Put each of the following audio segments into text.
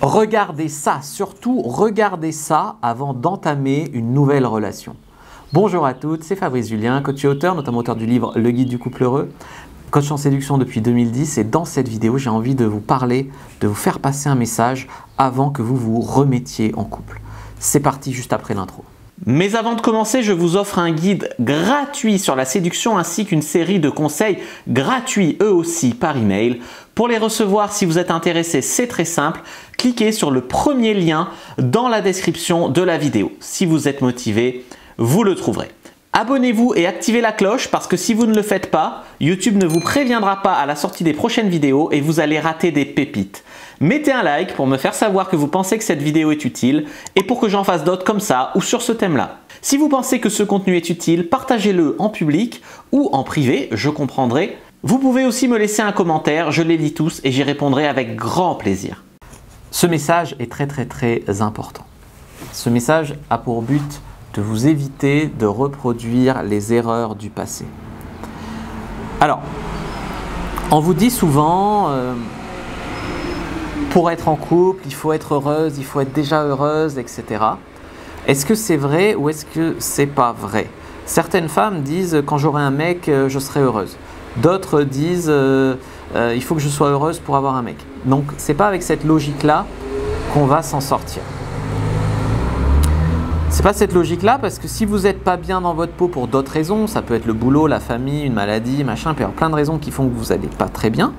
Regardez ça, surtout regardez ça avant d'entamer une nouvelle relation. Bonjour à toutes, c'est Fabrice Julien, coach et auteur, notamment auteur du livre Le Guide du couple heureux, coach en séduction depuis 2010 et dans cette vidéo, j'ai envie de vous parler, de vous faire passer un message avant que vous vous remettiez en couple. C'est parti juste après l'intro. Mais avant de commencer, je vous offre un guide gratuit sur la séduction ainsi qu'une série de conseils gratuits eux aussi par email. Pour les recevoir, si vous êtes intéressé, c'est très simple. Cliquez sur le premier lien dans la description de la vidéo. Si vous êtes motivé, vous le trouverez. Abonnez-vous et activez la cloche parce que si vous ne le faites pas, YouTube ne vous préviendra pas à la sortie des prochaines vidéos et vous allez rater des pépites. Mettez un like pour me faire savoir que vous pensez que cette vidéo est utile et pour que j'en fasse d'autres comme ça ou sur ce thème-là. Si vous pensez que ce contenu est utile, partagez-le en public ou en privé, je comprendrai. Vous pouvez aussi me laisser un commentaire, je les lis tous et j'y répondrai avec grand plaisir. Ce message est très important. Ce message a pour but de vous éviter de reproduire les erreurs du passé. Alors, on vous dit souvent, pour être en couple, il faut être heureuse, il faut être déjà heureuse, etc. Est-ce que c'est vrai ou est-ce que c'est pas vrai? Certaines femmes disent, quand j'aurai un mec, je serai heureuse. D'autres disent, il faut que je sois heureuse pour avoir un mec. Donc, c'est pas avec cette logique-là qu'on va s'en sortir. C'est pas cette logique-là parce que si vous n'êtes pas bien dans votre peau pour d'autres raisons, ça peut être le boulot, la famille, une maladie, machin, il peut y avoir plein de raisons qui font que vous n'allez pas très bien.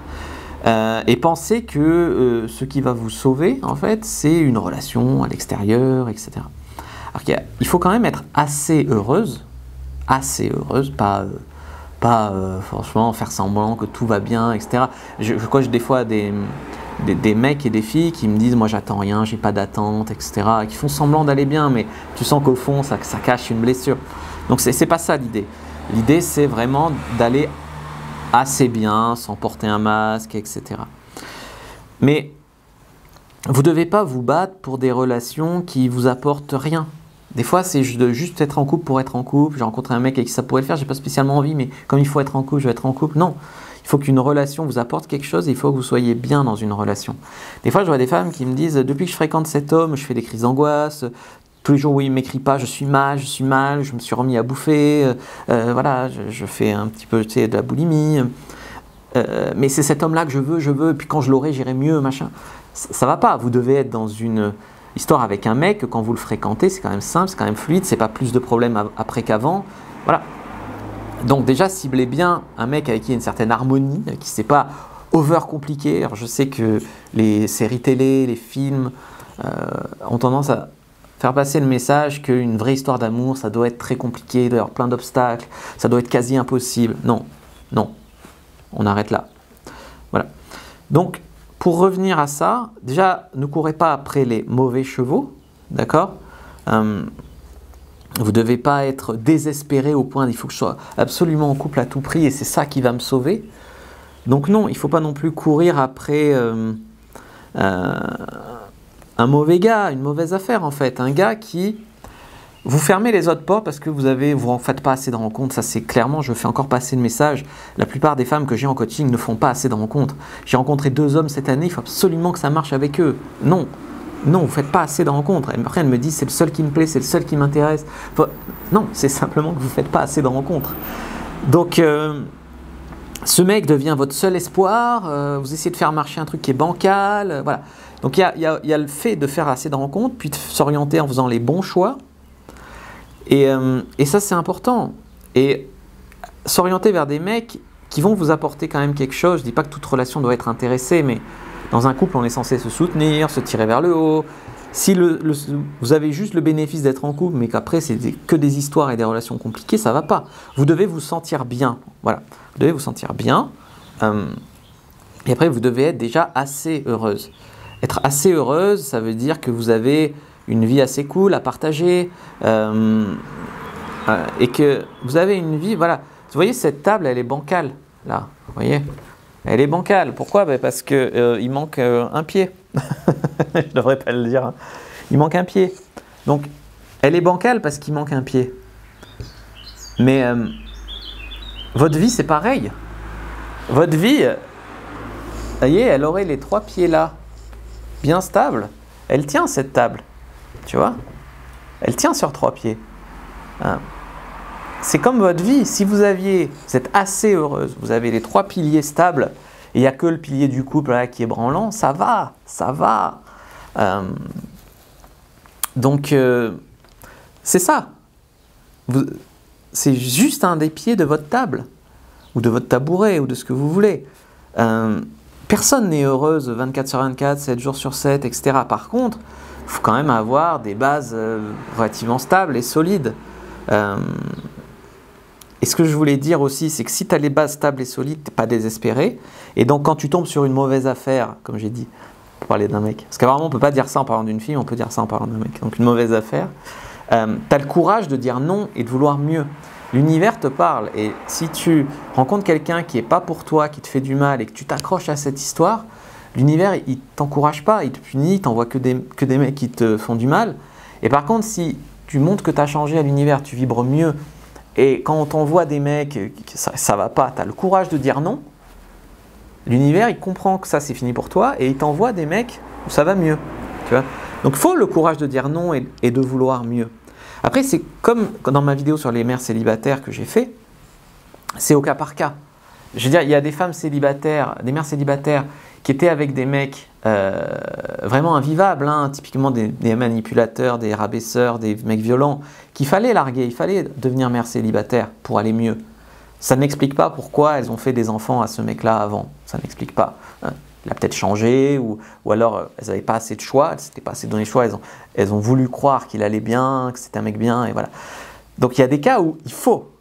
Et pensez que ce qui va vous sauver, en fait, c'est une relation à l'extérieur, etc. Alors il faut quand même être assez heureuse, pas franchement faire semblant que tout va bien, etc. Je coach des fois des mecs et des filles qui me disent moi j'attends rien, j'ai pas d'attente, etc. qui font semblant d'aller bien, mais tu sens qu'au fond ça cache une blessure. Donc c'est pas ça l'idée. L'idée c'est vraiment d'aller assez bien, sans porter un masque, etc. Mais vous ne devez pas vous battre pour des relations qui vous apportent rien. Des fois, c'est juste être en couple pour être en couple. J'ai rencontré un mec avec qui ça pourrait le faire, j'ai pas spécialement envie, mais comme il faut être en couple, je vais être en couple. Non, il faut qu'une relation vous apporte quelque chose et il faut que vous soyez bien dans une relation. Des fois, je vois des femmes qui me disent, depuis que je fréquente cet homme, je fais des crises d'angoisse. Tous les jours où il ne m'écrit pas, je suis mal, je me suis remis à bouffer, voilà, je fais un petit peu de la boulimie. Mais c'est cet homme-là que je veux, et puis quand je l'aurai, j'irai mieux, machin. Ça va pas, vous devez être dans une histoire avec un mec, quand vous le fréquentez, c'est quand même simple, c'est quand même fluide, c'est pas plus de problèmes après qu'avant. Voilà. Donc déjà, ciblez bien un mec avec qui il y a une certaine harmonie, qui c'est pas over compliqué. Alors je sais que les séries télé, les films ont tendance à faire passer le message qu'une vraie histoire d'amour, ça doit être très compliqué, il doit y avoir plein d'obstacles, ça doit être quasi impossible. Non, on arrête là. Voilà. Donc, pour revenir à ça, déjà, ne courez pas après les mauvais chevaux, d'accord ? Vous ne devez pas être désespéré au point il faut que je sois absolument en couple à tout prix et c'est ça qui va me sauver. Donc non, il ne faut pas non plus courir après un mauvais gars, une mauvaise affaire en fait. Un gars qui vous fermez les autres portes parce que vous en faites pas assez de rencontres. Ça c'est clairement, je fais encore passer le message. La plupart des femmes que j'ai en coaching ne font pas assez de rencontres. J'ai rencontré 2 hommes cette année, il faut absolument que ça marche avec eux. Non, vous ne faites pas assez de rencontres. Et après elle me dit c'est le seul qui me plaît, c'est le seul qui m'intéresse. Non, c'est simplement que vous ne faites pas assez de rencontres. Donc ce mec devient votre seul espoir, vous essayez de faire marcher un truc qui est bancal, voilà. Donc il y a le fait de faire assez de rencontres, puis de s'orienter en faisant les bons choix. Et ça c'est important. Et s'orienter vers des mecs qui vont vous apporter quand même quelque chose. Je ne dis pas que toute relation doit être intéressée, mais dans un couple on est censé se soutenir, se tirer vers le haut. Si vous avez juste le bénéfice d'être en couple, mais qu'après c'est que des histoires et des relations compliquées, ça ne va pas. Vous devez vous sentir bien. Voilà. Vous devez vous sentir bien. Et après vous devez être déjà assez heureuse. Être assez heureuse, ça veut dire que vous avez une vie assez cool à partager et que vous avez une vie, voilà. Vous voyez cette table, elle est bancale, là, vous voyez. Elle est bancale. Pourquoi? Parce qu'il manque un pied. Je ne devrais pas le dire. Hein. Il manque un pied. Donc, elle est bancale parce qu'il manque un pied. Mais votre vie, c'est pareil. Votre vie, vous voyez, elle aurait les 3 pieds là. bien stable, elle tient cette table, tu vois. Elle tient sur 3 pieds. Hein. C'est comme votre vie, si vous êtes assez heureuse, vous avez les 3 piliers stables, et il n'y a que le pilier du couple là, qui est branlant, ça va, ça va. Donc, c'est ça. C'est juste un des pieds de votre table, ou de votre tabouret, ou de ce que vous voulez. Personne n'est heureuse 24 sur 24, 7 jours sur 7, etc. Par contre, il faut quand même avoir des bases relativement stables et solides. Et ce que je voulais dire aussi, c'est que si tu as les bases stables et solides, tu n'es pas désespéré. Et donc, quand tu tombes sur une mauvaise affaire, comme j'ai dit, pour parler d'un mec, parce qu'apparemment, on ne peut pas dire ça en parlant d'une fille, on peut dire ça en parlant d'un mec. Donc, une mauvaise affaire, tu as le courage de dire non et de vouloir mieux. L'univers te parle. Et si tu rencontres quelqu'un qui n'est pas pour toi, qui te fait du mal et que tu t'accroches à cette histoire, l'univers, il ne t'encourage pas, il te punit, il t'envoie que des mecs qui te font du mal. Et par contre, si tu montres que tu as changé à l'univers, tu vibres mieux, et quand on t'envoie des mecs, ça ne va pas, tu as le courage de dire non, l'univers, il comprend que ça, c'est fini pour toi, et il t'envoie des mecs où ça va mieux. Tu vois. Donc, il faut le courage de dire non et de vouloir mieux. Après, c'est comme dans ma vidéo sur les mères célibataires que j'ai fait, c'est au cas par cas. Je veux dire, il y a des femmes célibataires, des mères célibataires qui étaient avec des mecs vraiment invivables, hein, typiquement des manipulateurs, des rabaisseurs, des mecs violents, qu'il fallait larguer, il fallait devenir mère célibataire pour aller mieux. Ça n'explique pas pourquoi elles ont fait des enfants à ce mec-là avant, ça n'explique pas. Il a peut-être changé, ou alors elles n'avaient pas assez de choix, elles ne s'étaient pas assez donné le choix, elles ont voulu croire qu'il allait bien, que c'était un mec bien, et voilà. Donc il y a des cas où il faut,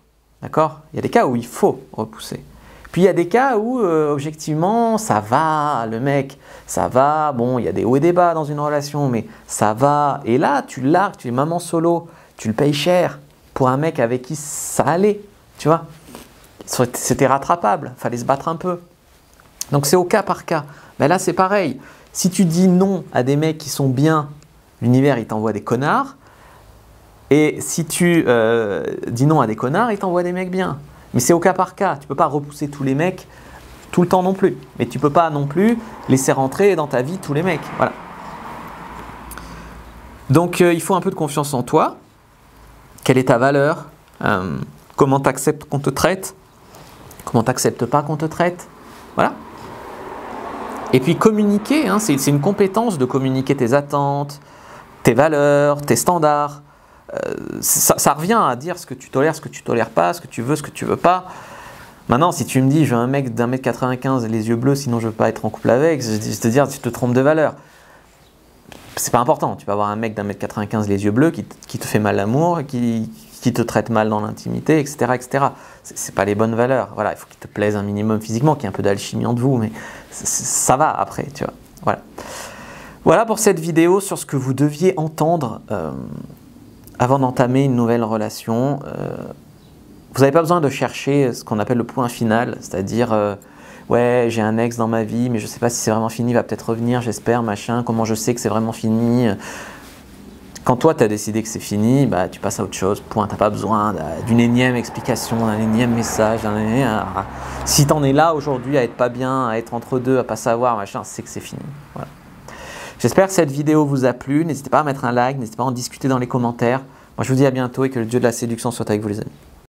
d'accord ? Il y a des cas où il faut repousser. Puis il y a des cas où, objectivement, ça va, le mec, ça va, bon, il y a des hauts et des bas dans une relation, mais ça va. Et là, tu largues, tu es maman solo, tu le payes cher pour un mec avec qui ça allait, tu vois. C'était rattrapable, il fallait se battre un peu. Donc c'est au cas par cas. Mais là, c'est pareil. Si tu dis non à des mecs qui sont bien, l'univers, il t'envoie des connards. Et si tu dis non à des connards, il t'envoie des mecs bien. Mais c'est au cas par cas. Tu ne peux pas repousser tous les mecs tout le temps non plus. Mais tu ne peux pas non plus laisser rentrer dans ta vie tous les mecs. Voilà. Donc il faut un peu de confiance en toi. Quelle est ta valeur ? Comment tu acceptes qu'on te traite ? Comment tu n'acceptes pas qu'on te traite ? Voilà. Et puis communiquer, hein, c'est une compétence de communiquer tes attentes, tes valeurs, tes standards. Ça revient à dire ce que tu tolères pas, ce que tu veux veux pas. Maintenant, si tu me dis, je veux un mec d'1m95 les yeux bleus, sinon je veux pas être en couple avec, je vais te dire, tu te trompes de valeur. C'est pas important, tu peux avoir un mec d'1m95 les yeux bleus qui te fait mal l'amour, qui te traite mal dans l'intimité, etc. etc. C'est pas les bonnes valeurs. Voilà, il faut qu'il te plaise un minimum physiquement, qu'il y ait un peu d'alchimie entre vous, mais ça va après, tu vois. Voilà. Voilà pour cette vidéo sur ce que vous deviez entendre avant d'entamer une nouvelle relation. Vous n'avez pas besoin de chercher ce qu'on appelle le point final, c'est-à-dire ouais, j'ai un ex dans ma vie, mais je ne sais pas si c'est vraiment fini, il va peut-être revenir, j'espère, machin, comment je sais que c'est vraiment fini. Quand toi, tu as décidé que c'est fini, bah, tu passes à autre chose, point. Tu n'as pas besoin d'une énième explication, d'un énième message. Si tu en es là aujourd'hui à être pas bien, à être entre deux, à pas savoir, machin, c'est que c'est fini. Voilà. J'espère que cette vidéo vous a plu. N'hésitez pas à mettre un like, n'hésitez pas à en discuter dans les commentaires. Moi, je vous dis à bientôt et que le dieu de la séduction soit avec vous, les amis.